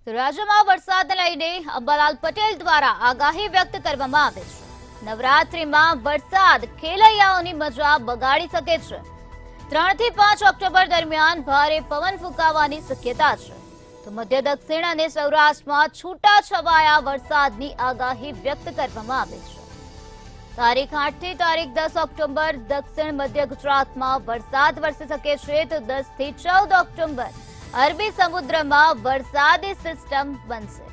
તો રાજ્યમાં વરસાદને લઈને અંબાલાલ પટેલ દ્વારા આગાહી વ્યક્ત કરવામાં આવે છે। નવરાત્રિમાં વરસાદ ખેલૈયાઓની મજા બગાડી શકે છે। 3 થી 5 ઓક્ટોબર દરમિયાન ભારે પવન ફૂંકાવાની શક્યતા છે। તો મધ્ય દક્ષિણ અને સૌરાષ્ટ્રમાં છૂટાછવાયા વરસાદની આગાહી વ્યક્ત કરવામાં આવે છે। તારીખ 8 થી તારીખ 10 ઓક્ટોબર દક્ષિણ મધ્ય ગુજરાતમાં વરસાદ વરસી શકે છે। તો 10 થી 14 ઓક્ટોબર અરબી સમુદ્રમાં વરસાદી સિસ્ટમ બનશે।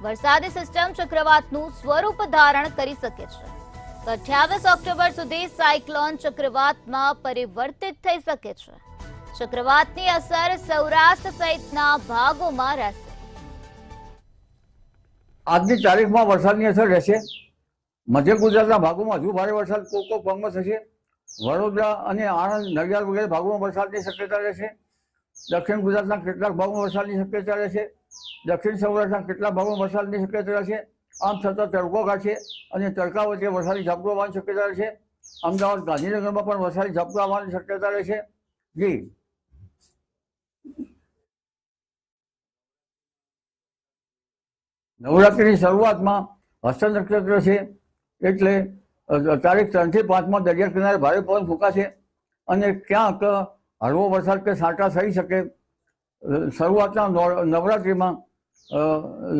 વરસાદી સિસ્ટમ ચક્રવાતનું સ્વરૂપ ધારણ કરી શકે છે। તો 28 ઓક્ટોબર સુધી સાયક્લોન ચક્રવાતમાં પરિવર્તિત થઈ શકે છે। ચક્રવાતની અસર સૌરાષ્ટ્ર સહિતના ભાગોમાં રહેશે। આજની તારીખમાં વરસાદની અસર રહેશે। મધ્ય ગુજરાતના ભાગોમાં હજુ ભારે વરસાદ કોક ભાગમાં થશે। વડોદરા અને આણંદ, નડિયાદ વગેરે ભાગોમાં વરસાદની શક્યતા રહેશે। દક્ષિણ ગુજરાતના કેટલાક ભાગોમાં વરસાદની શક્યતા રહેશે। દક્ષિણ સૌરાષ્ટ્રના કેટલાક ભાગોમાં વરસાદની શક્યતા રહેશે। આમ છતાં તડકો કાઢશે અને તડકા વચ્ચે વરસાદી ઝાપટું આવવાની શક્યતા રહેશે। અમદાવાદ, ગાંધીનગરમાં પણ વરસાદી ઝાપટું આવવાની શક્યતા રહેશે। જી નવરાત્રિની શરૂઆતમાં હસ્ત નક્ષત્ર છે, એટલે તારીખ 3 થી 5માં દરિયા કિનારે ભારે પવન ફૂંકાશે અને ક્યાંક હળવો વરસાદ કે છાંટા થઈ શકે। શરૂઆતના નવરાત્રિમાં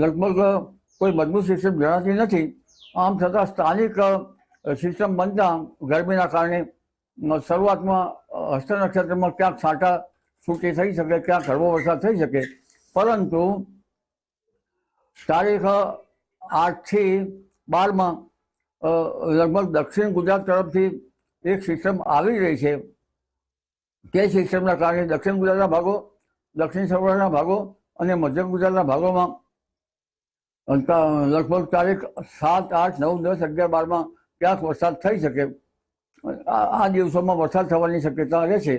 લગભગ કોઈ મજબૂત સિસ્ટમ જણાતી નથી। આમ છતાં સ્થાનિક સિસ્ટમ બનતા ગરમીના કારણે શરૂઆતમાં હસ્ત નક્ષત્રમાં ક્યાંક છાંટા છૂટી થઈ શકે, ક્યાંક હળવો વરસાદ થઈ શકે। પરંતુ તારીખ 8 થી 12માં લગભગ દક્ષિણ ગુજરાત તરફથી એક સિસ્ટમ આવી રહી છે। તે સિસ્ટમના કારણે દક્ષિણ ગુજરાતના ભાગો, દક્ષિણ સૌરાષ્ટ્રના ભાગો અને મધ્ય ગુજરાતના ભાગોમાં લગભગ તારીખ 7, 8, 9, 10, 11, 12માં ક્યાંક વરસાદ થઈ શકે। આ દિવસોમાં વરસાદ થવાની શક્યતા રહેશે।